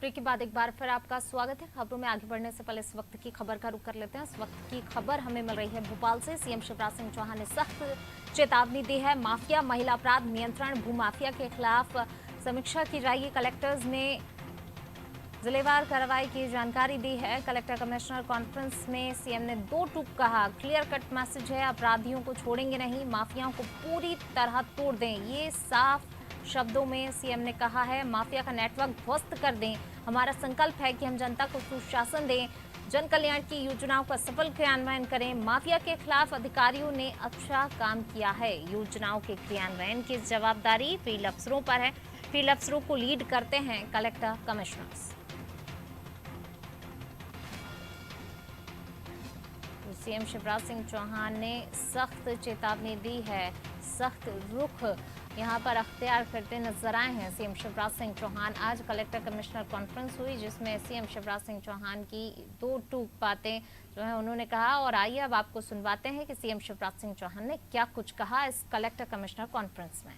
Break के बाद एक बार फिर आपका स्वागत है। खबरों में आगे बढ़ने से पहले इस वक्त की खबर का रुख कर लेते हैं। इस वक्त की खबर हमें मिल रही है भोपाल से। सीएम शिवराज सिंह चौहान ने सख्त चेतावनी दी है। माफिया, महिला अपराध नियंत्रण, भूमाफिया के खिलाफ समीक्षा की जाएगी। कलेक्टर्स ने जिलेवार कार्रवाई की जानकारी दी है। कलेक्टर कमिश्नर कॉन्फ्रेंस में सीएम ने दो टूक कहा, क्लियर कट मैसेज है, अपराधियों को छोड़ेंगे नहीं, माफियाओं को पूरी तरह तोड़ दें। ये साफ शब्दों में सीएम ने कहा है। माफिया का नेटवर्क ध्वस्त कर दें। हमारा संकल्प है कि हम जनता को सुशासन दें, जन कल्याण की योजनाओं का सफल क्रियान्वयन करें। माफिया के खिलाफ अधिकारियों ने अच्छा काम किया है। योजनाओं के क्रियान्वयन की जवाबदारी फील्ड अफसरों पर है। फील्ड अफसरों को लीड करते हैं collector commissioners. CM Shivraj Singh Chouhan ने सख्त चेतावनी दी है। सख्त रुख यहां पर अख्तियार करते नजर आए हैं सीएम शिवराज सिंह चौहान। आज कलेक्टर कमिश्नर कॉन्फ्रेंस हुई जिसमें सीएम शिवराज सिंह चौहान की दो टूक बातें जो है उन्होंने कहा। और आइए अब आपको सुनवाते हैं कि सीएम शिवराज सिंह चौहान ने क्या कुछ कहा इस कलेक्टर कमिश्नर कॉन्फ्रेंस में।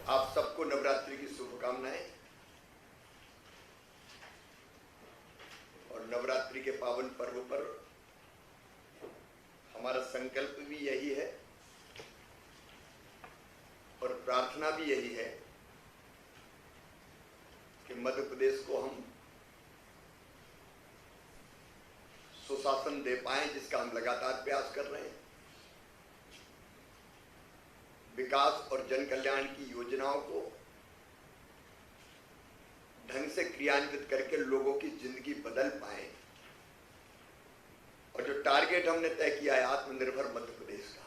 आप सबको नवरात्रि की शुभकामनाएं। और नवरात्रि के पावन पर्व पर हमारा संकल्प भी यही है और प्रार्थना भी यही है कि मध्य प्रदेश को हम सुशासन दे पाएं, जिसका हम लगातार प्रयास कर रहे हैं। विकास और जन कल्याण की योजनाओं को ढंग से क्रियान्वित करके लोगों की जिंदगी बदल पाए। और जो टारगेट हमने तय किया है आत्मनिर्भर मध्य प्रदेश का,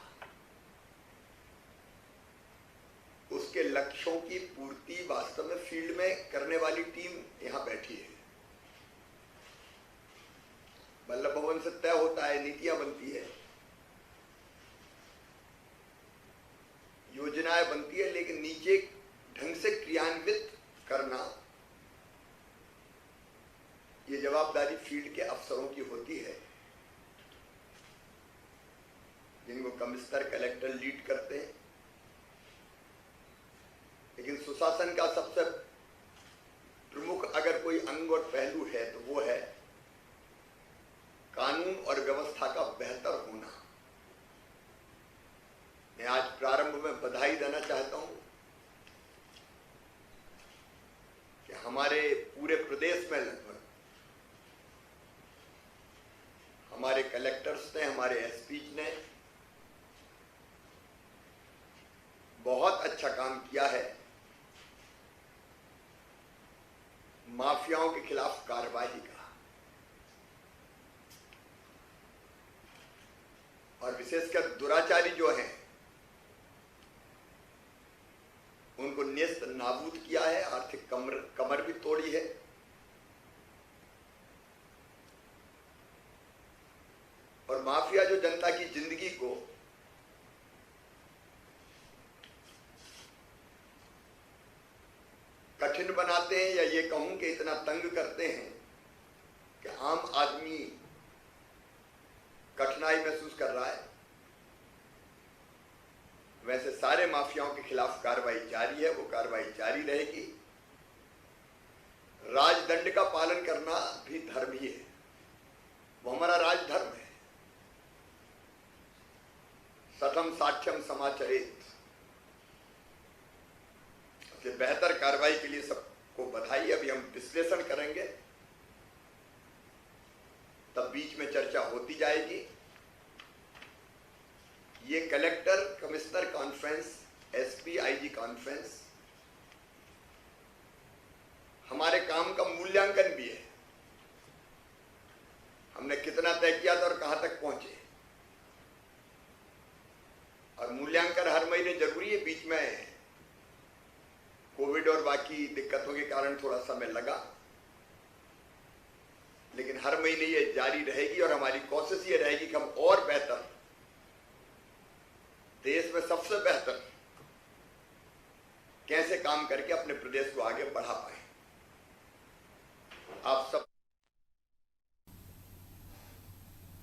उसके लक्ष्यों की पूर्ति वास्तव में फील्ड में करने वाली टीम यहां बैठी है। वल्लभ भवन से तय होता है, नीतियां बनती है, योजनाएं बनती है, लेकिन नीचे ढंग से क्रियान्वित करना ये जवाबदारी फील्ड के अफसरों की होती है, जिनको कमिश्नर कलेक्टर लीड करते हैं। लेकिन सुशासन का सबसे प्रमुख अगर कोई अंग और पहलू है तो वो है कानून और व्यवस्था का बेहतर होना। मैं आज प्रारंभ में बधाई देना चाहता हूं कि हमारे पूरे प्रदेश में लगभग हमारे कलेक्टर्स ने, हमारे एसपी ने बहुत अच्छा काम किया है माफियाओं के खिलाफ कार्रवाई का। और विशेषकर दुराचारी जो हैं उनको नेस्त नाबूद किया है, आर्थिक कमर भी तोड़ी है। और माफिया जो जनता की जिंदगी को कठिन बनाते हैं, या ये कहूं कि इतना तंग करते हैं कि आम आदमी कठिनाई महसूस कर रहा है, वैसे सारे माफियाओं के खिलाफ कार्रवाई जारी है। वो कार्रवाई जारी रहेगी। राजदंड का पालन करना भी धर्म ही है, वो हमारा राजधर्म है। सतम साक्ष्यम समाचरित। बेहतर कार्रवाई के लिए सबको बधाई। अभी हम विश्लेषण करेंगे, तब बीच में चर्चा होती जाएगी। ये collector commissioner conference, SP IG conference हमारे काम का मूल्यांकन भी है। हमने कितना तय किया था और कहां तक पहुंचे। और मूल्यांकन हर महीने जरूरी है। बीच में कोविड और बाकी दिक्कतों के कारण थोड़ा समय लगा, लेकिन हर महीने ये जारी रहेगी। और हमारी कोशिश ये रहेगी कि हम और बेहतर, देश में सबसे बेहतर कैसे काम करके अपने प्रदेश को आगे बढ़ा पाए। आप सब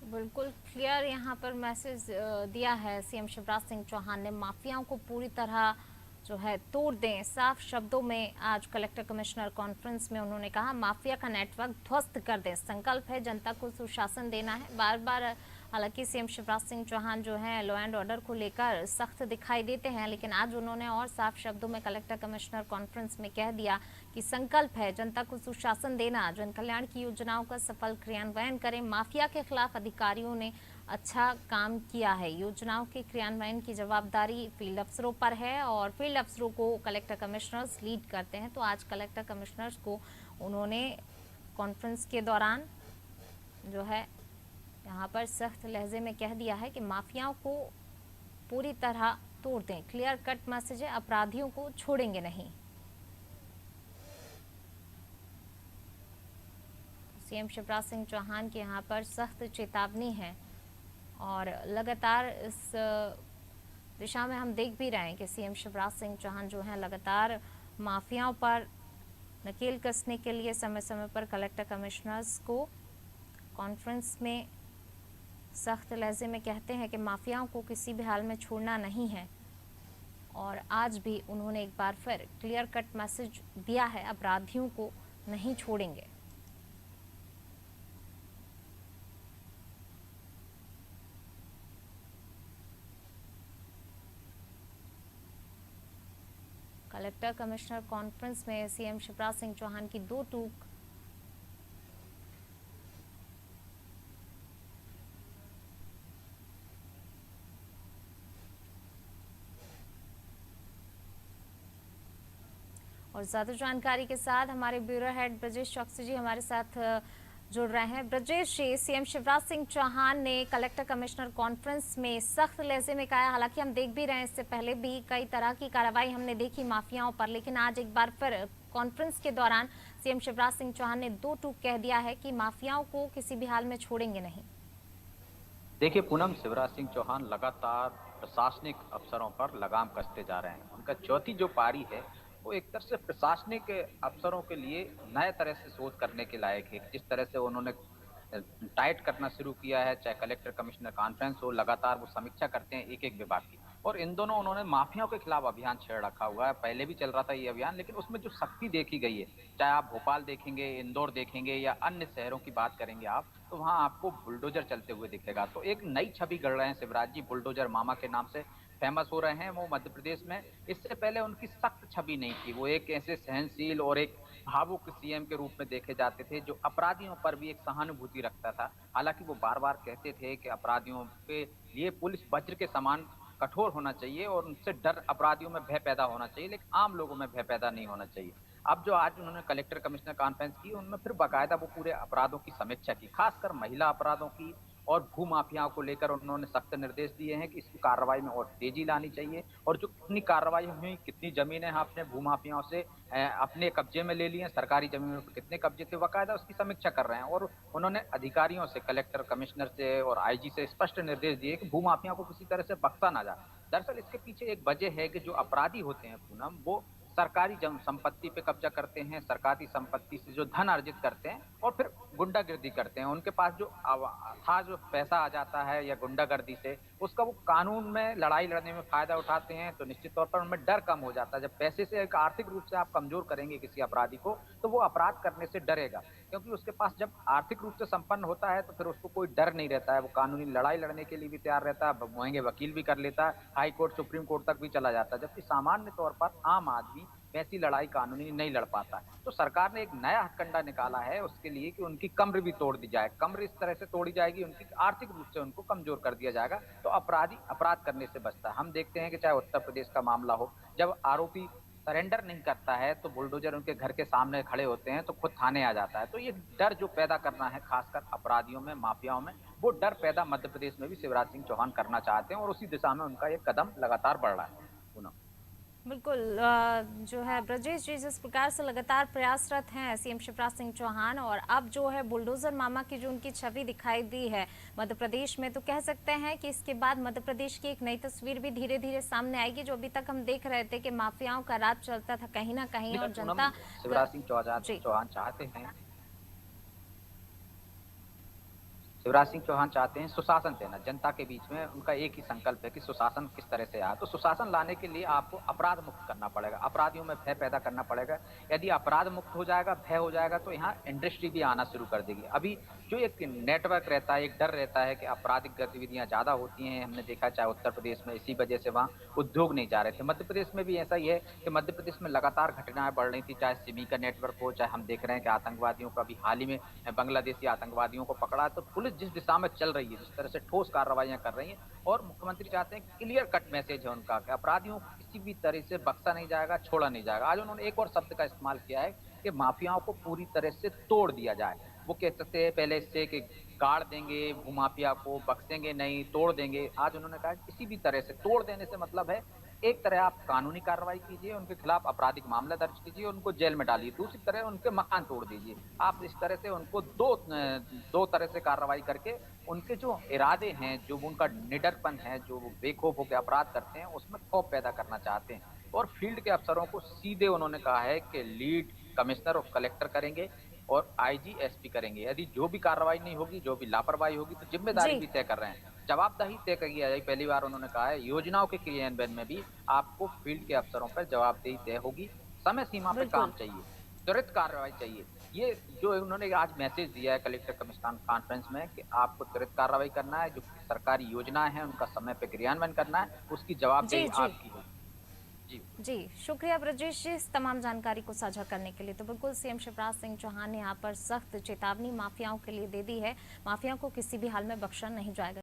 बिल्कुल क्लियर यहाँ पर मैसेज दिया है सीएम शिवराज सिंह चौहान ने। माफियाओं को पूरी तरह जो है तोड़ दें। साफ शब्दों में आज कलेक्टर कमिश्नर कॉन्फ्रेंस में उन्होंने कहा माफिया का नेटवर्क ध्वस्त कर दें, संकल्प है जनता को सुशासन देना है। बार बार हालांकि सीएम शिवराज सिंह चौहान जो है लॉ एंड ऑर्डर को लेकर सख्त दिखाई देते हैं, लेकिन आज उन्होंने और साफ शब्दों में कलेक्टर कमिश्नर कॉन्फ्रेंस में कह दिया कि संकल्प है जनता को सुशासन देना, जन कल्याण की योजनाओं का सफल क्रियान्वयन करें। माफिया के खिलाफ अधिकारियों ने अच्छा काम किया है, योजनाओं के क्रियान्वयन की जवाबदारी फील्ड अफसरों पर है और फील्ड अफसरों को कलेक्टर कमिश्नर्स लीड करते हैं। तो आज कलेक्टर कमिश्नर्स को उन्होंने कॉन्फ्रेंस के दौरान जो है यहाँ पर सख्त लहजे में कह दिया है कि माफियाओं को पूरी तरह तोड़ दें, क्लियर कट मैसेज है, अपराधियों को छोड़ेंगे नहीं। सीएम शिवराज सिंह चौहान के यहाँ पर सख्त चेतावनी है और लगातार इस दिशा में हम देख भी रहे हैं कि सीएम शिवराज सिंह चौहान जो है लगातार माफियाओं पर नकेल कसने के लिए समय समय पर कलेक्टर कमिश्नर्स को कॉन्फ्रेंस में सख्त लहजे में कहते हैं कि माफियाओं को किसी भी हाल में छोड़ना नहीं है। और आज भी उन्होंने एक बार फिर क्लियर कट मैसेज दिया है, अपराधियों को नहीं छोड़ेंगे। कलेक्टर कमिश्नर कॉन्फ्रेंस में सीएम शिवराज सिंह चौहान की दो टूक और ज्यादा जानकारी के साथ हमारे ब्यूरो हेड ब्रजेश चौकसी जी हमारे साथ जुड़ रहे हैं। ब्रजेश जी, सीएम शिवराज सिंह चौहान ने कलेक्टर कमिश्नर कॉन्फ्रेंस में सख्त लहजे में कहा, हालांकि हम देख भी रहे हैं इससे पहले भी कई तरह की कार्रवाई हमने देखी माफियाओं पर, लेकिन आज एक बार फिर कॉन्फ्रेंस के दौरान सीएम शिवराज सिंह चौहान ने दो टूक कह दिया है कि माफियाओं को किसी भी हाल में छोड़ेंगे नहीं। देखिए पूनम, शिवराज सिंह चौहान लगातार प्रशासनिक अफसरों पर लगाम कसते जा रहे हैं। उनका चौथी जो पारी है वो एक तरह से प्रशासनिक अफसरों के लिए नए तरह से सोच करने के लायक है। जिस तरह से उन्होंने टाइट करना शुरू किया है, चाहे कलेक्टर कमिश्नर कॉन्फ्रेंस हो, लगातार वो समीक्षा करते हैं एक एक विभाग की। और इन दोनों उन्होंने माफियाओं के खिलाफ अभियान छेड़ रखा हुआ है। पहले भी चल रहा था ये अभियान, लेकिन उसमें जो सख्ती देखी गई है, चाहे आप भोपाल देखेंगे, इंदौर देखेंगे या अन्य शहरों की बात करेंगे आप, तो वहां आपको बुलडोजर चलते हुए दिखेगा। तो एक नई छवि गढ़ रहे हैं शिवराज जी, बुलडोजर मामा के नाम से फेमस हो रहे हैं वो मध्य प्रदेश में। इससे पहले उनकी सख्त छवि नहीं थी, वो एक ऐसे सहनशील और एक भावुक सीएम के रूप में देखे जाते थे जो अपराधियों पर भी एक सहानुभूति रखता था। हालांकि वो बार बार कहते थे कि अपराधियों के लिए पुलिस वज्र के समान कठोर होना चाहिए और उनसे डर, अपराधियों में भय पैदा होना चाहिए, लेकिन आम लोगों में भय पैदा नहीं होना चाहिए। अब जो आज उन्होंने कलेक्टर कमिश्नर कॉन्फ्रेंस की, उनमें फिर बाकायदा वो पूरे अपराधों की समीक्षा की, खासकर महिला अपराधों की और भू माफियाओं को लेकर उन्होंने सख्त निर्देश दिए हैं कि इसकी कार्रवाई में और तेजी लानी चाहिए। और जो कितनी कार्रवाई हुई, कितनी जमीनें आपने भू माफियाओं से अपने कब्जे में ले ली हैं, सरकारी जमीनों पर कितने कब्जे थे, बाकायदा उसकी समीक्षा कर रहे हैं। और उन्होंने अधिकारियों से, कलेक्टर कमिश्नर से और आईजी से स्पष्ट निर्देश दिए कि भू माफियाओं को किसी तरह से बख्शा ना जाए। दरअसल इसके पीछे एक वजह है कि जो अपराधी होते हैं पूनम, वो सरकारी संपत्ति पे कब्जा करते हैं, सरकारी संपत्ति से जो धन अर्जित करते हैं और फिर गुंडागर्दी करते हैं। उनके पास जो था जो पैसा आ जाता है या गुंडागर्दी से, उसका वो कानून में लड़ाई लड़ने में फायदा उठाते हैं। तो निश्चित तौर पर उनमें डर कम हो जाता है। जब पैसे से एक आर्थिक रूप से आप कमजोर करेंगे किसी अपराधी को, तो वो अपराध करने से डरेगा, क्योंकि उसके पास जब आर्थिक रूप से संपन्न होता है तो फिर उसको कोई डर नहीं रहता है। वो कानूनी लड़ाई लड़ने के लिए भी तैयार रहता है, महंगे वकील भी कर लेता है, हाई कोर्ट, सुप्रीम कोर्ट तक भी चला जाता है। जबकि सामान्य तौर पर आम आदमी वैसी लड़ाई कानूनी नहीं लड़ पाता है। तो सरकार ने एक नया हथकंडा निकाला है उसके लिए कि उनकी कमर भी तोड़ दी जाए। कमर इस तरह से तोड़ी जाएगी, उनकी आर्थिक रूप से उनको कमजोर कर दिया जाएगा, तो अपराधी अपराध करने से बचता है। हम देखते हैं कि चाहे उत्तर प्रदेश का मामला हो, जब आरोपी सरेंडर नहीं करता है तो बुलडोजर उनके घर के सामने खड़े होते हैं तो खुद थाने आ जाता है। तो ये डर जो पैदा करना है खासकर अपराधियों में, माफियाओं में, वो डर पैदा मध्य प्रदेश में भी शिवराज सिंह चौहान करना चाहते हैं और उसी दिशा में उनका एक कदम लगातार बढ़ रहा है। बिल्कुल, जो है ब्रजेश जी, जिस प्रकार से लगातार प्रयासरत हैं सीएम शिवराज सिंह चौहान, और अब जो है बुलडोजर मामा की जो उनकी छवि दिखाई दी है मध्य प्रदेश में, तो कह सकते हैं कि इसके बाद मध्य प्रदेश की एक नई तस्वीर भी धीरे धीरे सामने आएगी। जो अभी तक हम देख रहे थे कि माफियाओं का राज चलता था कहीं ना कहीं और जनता, शिवराज सिंह चौहान चाहते हैं शिवराज सिंह चौहान चाहते हैं सुशासन देना जनता के बीच में। उनका एक ही संकल्प है कि सुशासन किस तरह से आए। तो सुशासन लाने के लिए आपको अपराध मुक्त करना पड़ेगा, अपराधियों में भय पैदा करना पड़ेगा। यदि अपराध मुक्त हो जाएगा, भय हो जाएगा, तो यहाँ इंडस्ट्री भी आना शुरू कर देगी। अभी जो एक नेटवर्क रहता है, एक डर रहता है कि आपराधिक गतिविधियां ज्यादा होती हैं। हमने देखा चाहे उत्तर प्रदेश में, इसी वजह से वहाँ उद्योग नहीं जा रहे थे। मध्य प्रदेश में भी ऐसा ही है कि मध्य प्रदेश में लगातार घटनाएं बढ़ रही थी, चाहे सिमी का नेटवर्क हो, चाहे हम देख रहे हैं कि आतंकवादियों का भी हाल ही में बांग्लादेशी आतंकवादियों को पकड़ा। तो पुलिस जिस दिशा में चल रही है, जिस तरह से ठोस कार्रवाइयां कर रही है, और मुख्यमंत्री चाहते हैं, क्लियर कट मैसेज है उनका कि अपराधियों को किसी भी तरह से बख्शा नहीं जाएगा, छोड़ा नहीं जाएगा। आज उन्होंने एक और शब्द का इस्तेमाल किया है कि माफियाओं को पूरी तरह से तोड़ दिया जाए। वो कह सकते हैं पहले इससे कि गाड़ देंगे भूमाफिया को, बख्शेंगे नहीं, तोड़ देंगे। आज उन्होंने कहा किसी भी तरह से तोड़ देने से मतलब है एक तरह आप कानूनी कार्रवाई कीजिए, उनके खिलाफ आपराधिक मामला दर्ज कीजिए, उनको जेल में डालिए, दूसरी तरह उनके मकान तोड़ दीजिए। आप इस तरह से उनको दो तरह से कार्रवाई करके उनके जो इरादे हैं, जो उनका निडरपन है, जो वो बेखौफ होकर अपराध करते हैं, उसमें खौफ पैदा करना चाहते हैं। और फील्ड के अफसरों को सीधे उन्होंने कहा है कि लीड कमिश्नर और कलेक्टर करेंगे और आईजी एसपी करेंगे। यदि जो भी कार्रवाई नहीं होगी, जो भी लापरवाही होगी, तो जिम्मेदारी जी। भी तय कर रहे हैं, जवाबदेही तय की जाएगी। पहली बार उन्होंने कहा है योजनाओं के क्रियान्वयन में भी आपको फील्ड के अफसरों पर जवाबदेही तय होगी। समय सीमा पे काम बिल्कुल। चाहिए, त्वरित कार्रवाई चाहिए। ये जो उन्होंने आज मैसेज दिया है कलेक्टर कमिश्नर कॉन्फ्रेंस में कि आपको त्वरित कार्रवाई करना है, जो सरकारी योजनाएं हैं उनका समय पे क्रियान्वयन करना है, उसकी जी जवाबदेही जी आपकी होगी। जी। जी, शुक्रिया ब्रजेश जी इस तमाम जानकारी को साझा करने के लिए। तो बिल्कुल सीएम शिवराज सिंह चौहान ने यहाँ पर सख्त चेतावनी माफियाओं के लिए दे दी है। माफियाओं को किसी भी हाल में बख्शा नहीं जाएगा।